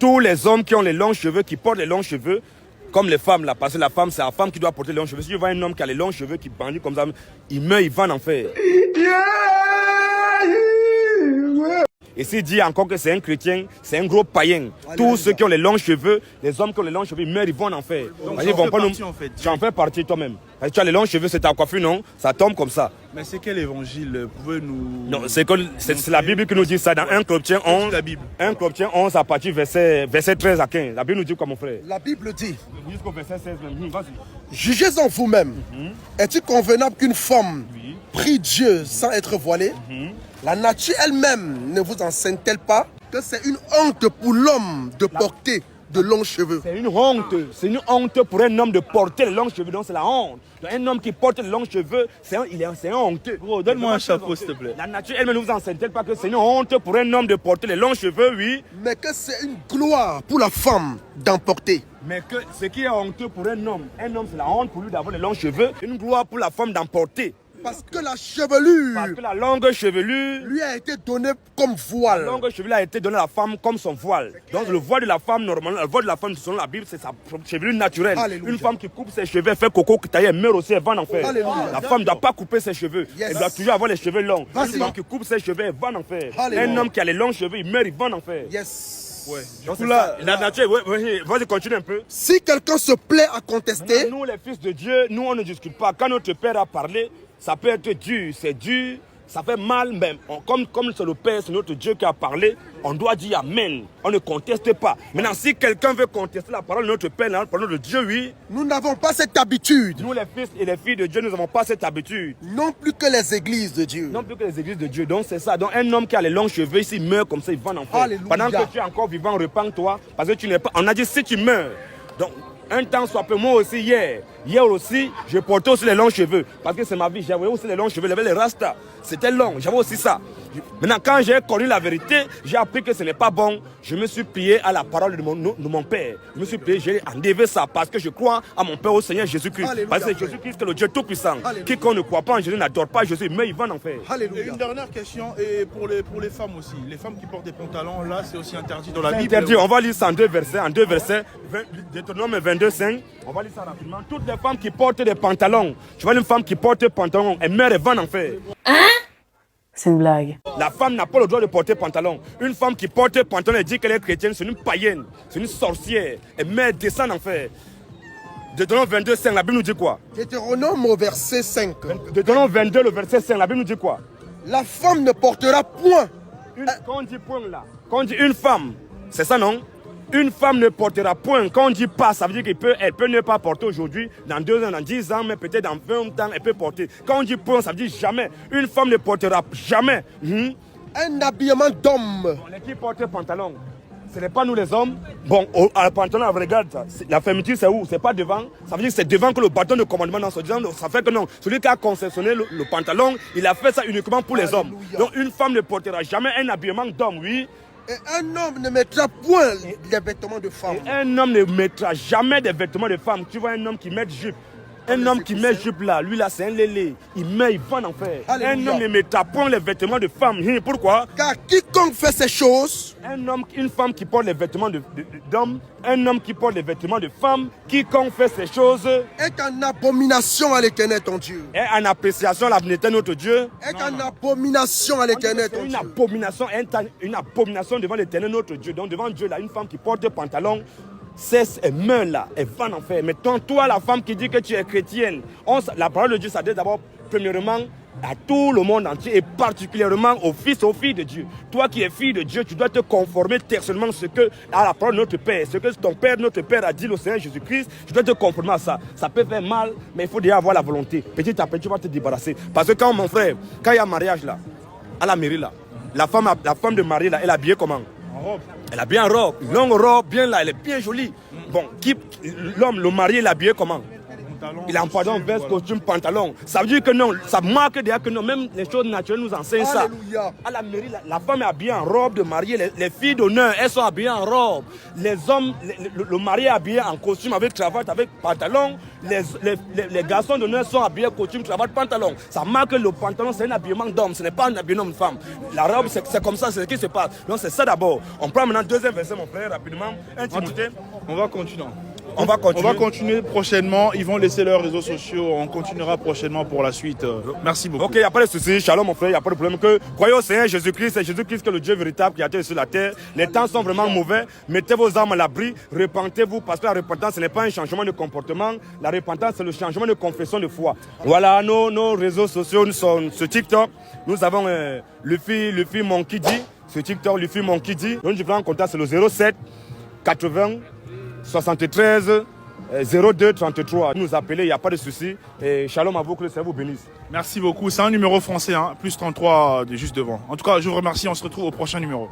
tous les hommes qui ont les longs cheveux, qui portent les longs cheveux, comme les femmes là, parce que la femme, c'est la femme qui doit porter les longs cheveux. Si tu vois un homme qui a les longs cheveux, qui bandit comme ça, il meurt, il va en enfer. Et s'il dit encore que c'est un chrétien, c'est un gros païen. Tous ceux qui ont les longs cheveux, les hommes qui ont les longs cheveux, ils meurent, ils vont en enfer. Donc, ils vont pas nous... en fait. Tu en fais partie toi-même. Tu as les longs cheveux, c'est ta coiffure, non? Ça tombe comme ça. Mais c'est quel évangile? Pouvez nous... Non, c'est la Bible qui nous dit ça dans 1 Corinthiens 11. La Bible. 1 Corinthiens 11 à partir verset 13 à 15. La Bible nous dit quoi, mon frère? La Bible dit, Jusqu'au verset 16 même. Vas-y. jugez en vous-même. Est-il convenable qu'une femme prie Dieu sans être voilée? La nature elle-même ne vous enseigne-t-elle pas que c'est une honte pour l'homme de porter de longs cheveux? C'est une honte pour un homme de porter les longs cheveux. Donc c'est la honte. Donc, un homme qui porte les longs cheveux, c'est un honteux. Gros, donne-moi un chapeau, s'il te plaît. La nature elle-même ne vous enseigne-t-elle pas que c'est une honte pour un homme de porter les longs cheveux, oui. Mais que c'est une gloire pour la femme d'en porter. Mais que ce qui est honteux pour un homme c'est la honte pour lui d'avoir les longs cheveux. Une gloire pour la femme d'en porter. Parce que la chevelure Parce que la longue chevelure lui a été donnée comme voile. La longue chevelure a été donnée à la femme comme son voile. Donc le voile de la femme, normalement, le voile de la femme selon la Bible, c'est sa chevelure naturelle. Alléluia. Une femme qui coupe ses cheveux, elle fait coco, elle meurt aussi, elle va en enfer. Alléluia. La femme ne doit pas couper ses cheveux. Yes. Elle doit toujours avoir les cheveux longs. Vas-y. Une femme qui coupe ses cheveux, elle va en enfer. Alléluia. Un homme qui a les longs cheveux, il meurt, il va en enfer. Yes. Ouais. Donc c'est ça. La nature, vas-y, continue un peu. Si quelqu'un se plaît à contester, Nous, les fils de Dieu, nous, on ne discute pas. Quand notre Père a parlé, ça peut être dur, c'est dur, ça fait mal même. Comme c'est le Père, c'est notre Dieu qui a parlé, on doit dire Amen. On ne conteste pas. Maintenant, si quelqu'un veut contester la parole de notre Père, la parole de Dieu, oui. nous n'avons pas cette habitude. Nous, les fils et les filles de Dieu, nous n'avons pas cette habitude. Non plus que les églises de Dieu. Non plus que les églises de Dieu. Donc c'est ça. Donc un homme qui a les longs cheveux, s'il meurt comme ça, il va en enfer. Alléluia. Pendant que tu es encore vivant, repens-toi. Parce que tu n'es pas. On a dit si tu meurs. Donc un temps soit peu, moi aussi hier aussi, je portais aussi les longs cheveux. Parce que c'est ma vie. J'avais aussi les longs cheveux, j'avais les rastas. C'était long, j'avais aussi ça. Maintenant, quand j'ai connu la vérité, j'ai appris que ce n'est pas bon. Je me suis plié à la parole de mon Père. Je me suis plié, j'ai enlevé ça parce que je crois à mon Père, au Seigneur Jésus-Christ. Alléluia. Parce que Jésus-Christ est le Dieu Tout-Puissant. Alléluia. Quiconque ne croit pas en Jésus n'adore pas Jésus, mais il va en enfer. Et Alléluia. une dernière question, et pour les femmes aussi. Les femmes qui portent des pantalons, là, c'est aussi interdit dans la C'est Bible. interdit. On va lire ça en deux versets. Deutéronome 22, 5. On va lire ça rapidement. Toutes les femmes qui portent des pantalons, tu vois une femme qui porte des pantalons, elle meurt et va en enfer. C'est une blague. La femme n'a pas le droit de porter pantalon. Une femme qui porte pantalon et dit qu'elle est chrétienne, c'est une païenne, c'est une sorcière. Elle meurt, descend en enfer. Deutéronome 22, 5, la Bible nous dit quoi? Deutéronome au verset 5. Deutéronome 22, le verset 5, la Bible nous dit quoi? La femme ne portera point. Quand on dit point là, quand on dit une femme, c'est ça non? Une femme ne portera point. Quand on dit pas, ça veut dire qu'elle peut ne pas porter aujourd'hui, dans 2 ans, dans 10 ans, mais peut-être dans 20 ans, elle peut porter. Quand on dit point, ça veut dire jamais. Une femme ne portera jamais. Un habillement d'homme. Les qui portent pantalon, ce n'est pas nous les hommes. Bon, à pantalon, regarde ça. La fermeture, c'est où? C'est pas devant. Ça veut dire que c'est devant que le bâton de commandement dans ce disant. Ça fait que non. Celui qui a conceptionné le pantalon, il a fait ça uniquement pour les hommes. Donc une femme ne portera jamais un habillement d'homme, oui. Et un homme ne mettra point les vêtements de femme. Et un homme ne mettra jamais des vêtements de femme. Tu vois un homme qui met jupe. Un homme qui met jupe là, lui là c'est un lélé. Il met, il va en enfer. Alléluia. Un homme ne mettra point les vêtements de femme. Pourquoi? Car quiconque fait ces choses Une femme qui porte les vêtements d'homme, un homme qui porte les vêtements de femme, quiconque fait ces choses est en abomination à l'Éternel ton Dieu. est en appréciation à l'avenir de notre Dieu. Est en abomination à l'Éternel C'est ton une Dieu. abomination, une abomination devant l'Éternel notre Dieu. Donc devant Dieu là, une femme qui porte des pantalons, cesse et meurt là, elle va en enfer. Mais toi, la femme qui dit que tu es chrétienne, la parole de Dieu s'adresse d'abord, premièrement, à tout le monde entier et particulièrement aux fils et aux filles de Dieu. Toi qui es fille de Dieu, tu dois te conformer personnellement à la parole de notre Père. Ce que ton Père, notre Père a dit au Seigneur Jésus-Christ, tu dois te conformer à ça. Ça peut faire mal, mais il faut déjà avoir la volonté. Petit à petit, tu vas te débarrasser. Parce que mon frère, quand il y a mariage là, à la mairie là, la femme de mari là, elle est habillée comment? En robe. Elle a bien robe, longue robe, bien là, elle est bien jolie. Bon, l'homme, le mari, il est habillé comment? pantalon. Il a un pantalon, costume, veste, voilà. costume, pantalon. Ça veut dire que non, ça marque déjà que non, même les choses naturelles nous enseignent ça. Alléluia. À la mairie, la femme est habillée en robe de mariée, les filles d'honneur, elles sont habillées en robe. Les hommes, le mari est habillé en costume avec cravate, avec pantalon. Les garçons d'honneur sont habillés en costume, cravate, pantalon. Ça marque que le pantalon, c'est un habillement d'homme, ce n'est pas un habillement de femme. La robe, c'est comme ça, c'est ce qui se passe. Donc c'est ça d'abord. On prend maintenant deuxième verset, mon frère, rapidement. 1 Timothée. On va continuer. On va continuer. On va continuer prochainement. Ils vont laisser leurs réseaux sociaux. On continuera prochainement pour la suite. Merci beaucoup. Ok, il n'y a pas de souci. Shalom, mon frère, il n'y a pas de problème. Que croyez au Seigneur Jésus-Christ, c'est Jésus-Christ qui est le Dieu véritable qui a été sur la terre. Les temps sont vraiment mauvais. Mettez vos âmes à l'abri. Repentez-vous parce que la repentance, ce n'est pas un changement de comportement. La repentance, c'est le changement de confession de foi. Voilà, nos réseaux sociaux, nous sommes sur TikTok. Nous avons Luffy Monkey D. Sur TikTok, Luffy Monkey D. Donc, je prends en contact, c'est le 07 80 73 02 33. Nous appeler, il n'y a pas de souci. Et shalom à vous, que le Seigneur vous bénisse. Merci beaucoup. C'est un numéro français, hein, plus 33 juste devant. En tout cas, je vous remercie. On se retrouve au prochain numéro.